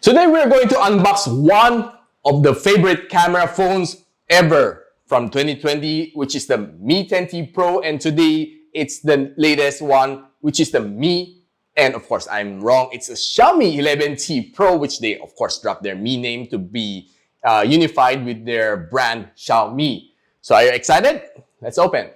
Today we're going to unbox one of the favorite camera phones ever from 2020, which is the Mi 10T Pro, and today it's the latest one, which is the Mi, and of course I'm wrong, it's a Xiaomi 11T Pro, which they of course dropped their Mi name to be unified with their brand Xiaomi. So are you excited? Let's open.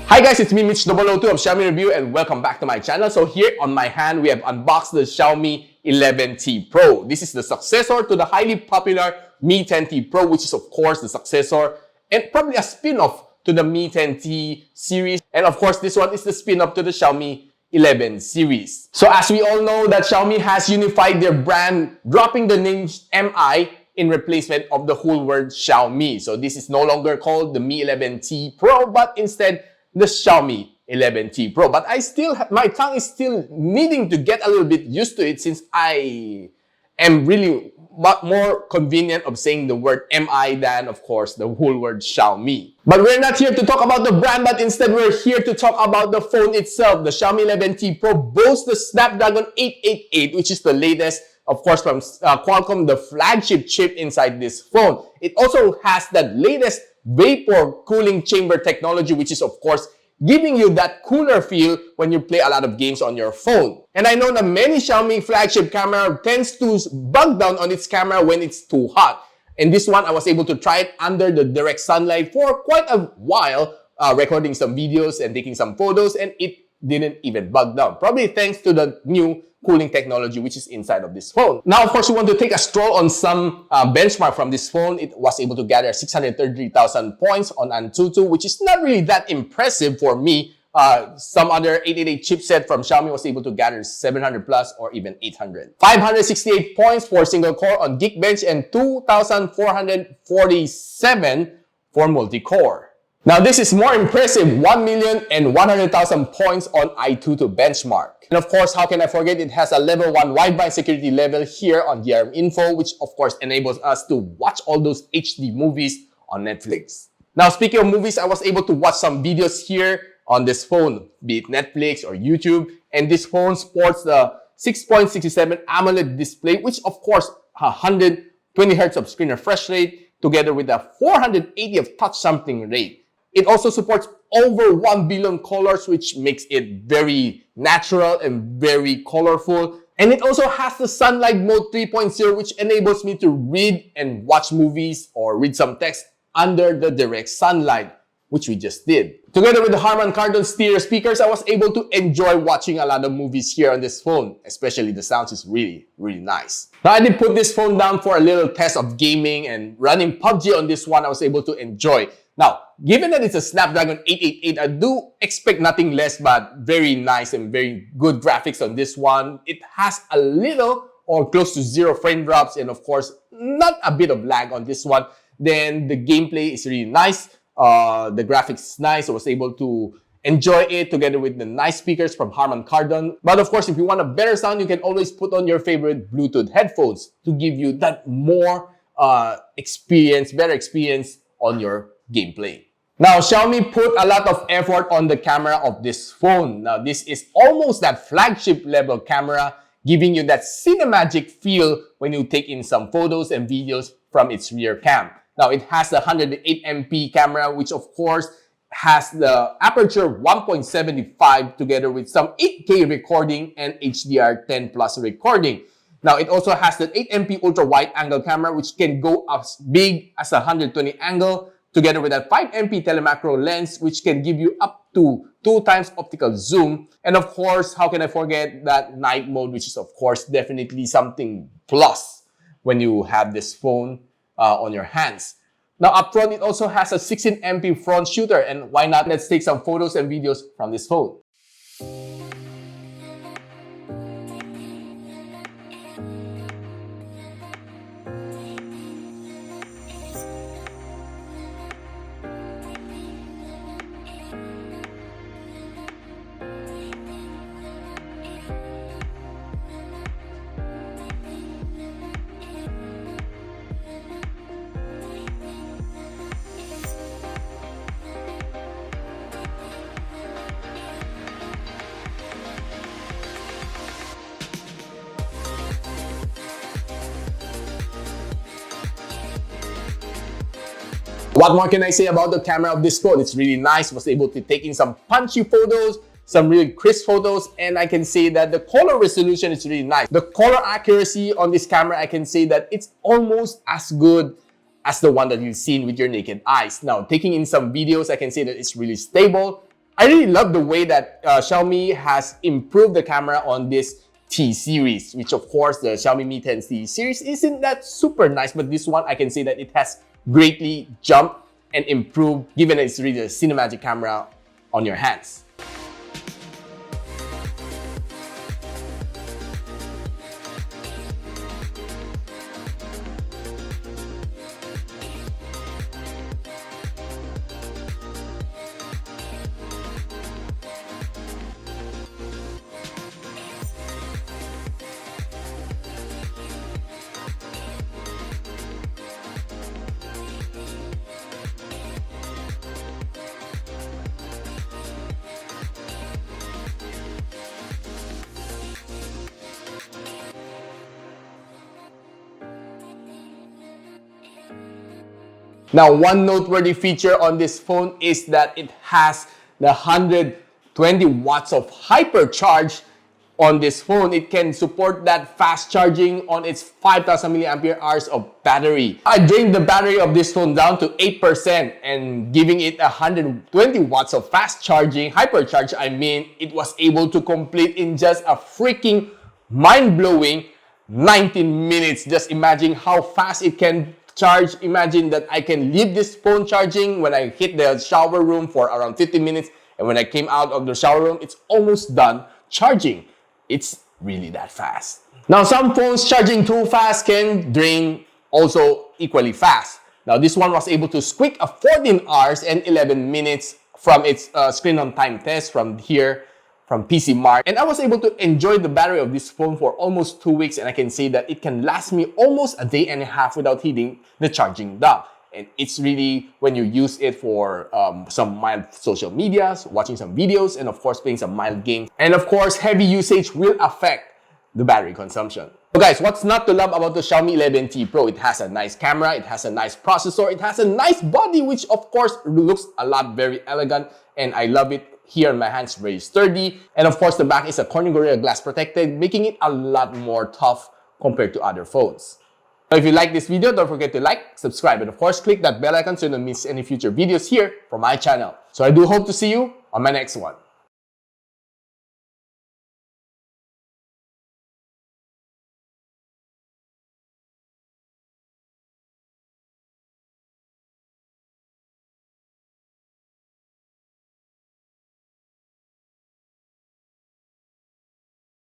Hi guys, it's me Mitch002 of Xiaomi Review and welcome back to my channel. So here on my hand, we have unboxed the Xiaomi 11T Pro. This is the successor to the highly popular Mi 10T Pro, which is of course the successor and probably a spin-off to the Mi 10T series. And of course, this one is the spin-off to the Xiaomi 11 series. So as we all know that Xiaomi has unified their brand, dropping the name Mi in replacement of the whole word Xiaomi. So this is no longer called the Mi 11T Pro, but instead the Xiaomi 11T Pro. But my tongue is still needing to get a little bit used to it since I am really more convenient of saying the word Mi than, of course, the whole word Xiaomi. But we're not here to talk about the brand, but instead we're here to talk about the phone itself. The Xiaomi 11T Pro boasts the Snapdragon 888, which is the latest, of course, from Qualcomm, the flagship chip inside this phone. It also has that latest vapor cooling chamber technology, which is of course giving you that cooler feel when you play a lot of games on your phone. And I know that many Xiaomi flagship camera tends to bug down on its camera when it's too hot. And this one, I was able to try it under the direct sunlight for quite a while, recording some videos and taking some photos, and it didn't even bug down. Probably thanks to the new cooling technology which is inside of this phone. Now, of course, we want to take a stroll on some benchmark from this phone. It was able to gather 633,000 points on Antutu, which is not really that impressive for me. Some other 888 chipset from Xiaomi was able to gather 700 plus or even 800. 568 points for single core on Geekbench and 2,447 for multi-core. Now, this is more impressive, 1,100,000 points on iTutu benchmark. And of course, how can I forget, it has a level 1 wideband security level here on DRM info, which of course enables us to watch all those HD movies on Netflix. Now, speaking of movies, I was able to watch some videos here on this phone, be it Netflix or YouTube. And this phone sports the 6.67 AMOLED display, which of course, 120 Hz of screen refresh rate, together with a 480 of touch sampling rate. It also supports over 1 billion colors, which makes it very natural and very colorful. And it also has the Sunlight Mode 3.0, which enables me to read and watch movies or read some text under the direct sunlight, which we just did. Together with the Harman Kardon stereo speakers, I was able to enjoy watching a lot of movies here on this phone. Especially the sounds is really, really nice. Now, I did put this phone down for a little test of gaming, and running PUBG on this one, I was able to enjoy. Now, given that it's a Snapdragon 888, I do expect nothing less but very nice and very good graphics on this one. It has a little or close to 0 frame drops, and of course, not a bit of lag on this one. Then the gameplay is really nice. The graphics is nice. I was able to enjoy it together with the nice speakers from Harman Kardon. But of course, if you want a better sound, you can always put on your favorite Bluetooth headphones to give you that more better experience on your gameplay. Now, Xiaomi put a lot of effort on the camera of this phone. Now, this is almost that flagship level camera, giving you that cinemagic feel when you take in some photos and videos from its rear cam. Now, it has the 108MP camera, which of course has the aperture 1.75 together with some 8K recording and HDR10 plus recording. Now, it also has the 8MP ultra wide angle camera, which can go as big as a 120 angle, together with a 5MP telemacro lens, which can give you up to 2 times optical zoom. And of course, how can I forget that night mode, which is of course definitely something plus when you have this phone on your hands. Now up front, it also has a 16MP front shooter, and why not? Let's take some photos and videos from this phone. What more can I say about the camera of this phone? It's really nice. Was able to take in some punchy photos, some really crisp photos, and I can say that the color resolution is really nice. The color accuracy on this camera, I can say that it's almost as good as the one that you've seen with your naked eyes. Now, taking in some videos, I can say that it's really stable. I really love the way that Xiaomi has improved the camera on this T series, which of course the Xiaomi Mi 10T series isn't that super nice, but this one I can say that it has greatly jumped and improved, given that it's really a cinematic camera on your hands. Now, one noteworthy feature on this phone is that it has the 120 watts of hypercharge on this phone. It can support that fast charging on its 5,000 milliampere hours of battery. I drained the battery of this phone down to 8% and giving it 120 watts of fast charging, hypercharge, I mean, it was able to complete in just a freaking mind-blowing 19 minutes. Just imagine how fast it can charge. Imagine that I can leave this phone charging when I hit the shower room for around 15 minutes, and when I came out of the shower room, it's almost done charging. It's really that fast. Now, some phones charging too fast can drain also equally fast. Now, this one was able to squeak a 14 hours and 11 minutes from its screen on time test from here, from PC Mark, and I was able to enjoy the battery of this phone for almost 2 weeks, and I can say that it can last me almost a day and a half without hitting the charging dock. And it's really when you use it for some mild social medias, watching some videos, and of course playing some mild games. And of course, heavy usage will affect the battery consumption. So guys, what's not to love about the Xiaomi 11T Pro? It has a nice camera, it has a nice processor, it has a nice body, which of course looks a lot very elegant, and I love it. Here in my hands, very sturdy. And of course, the back is a Corning Gorilla Glass protected, making it a lot more tough compared to other phones. So if you like this video, don't forget to like, subscribe, and of course, click that bell icon so you don't miss any future videos here from my channel. So I do hope to see you on my next one.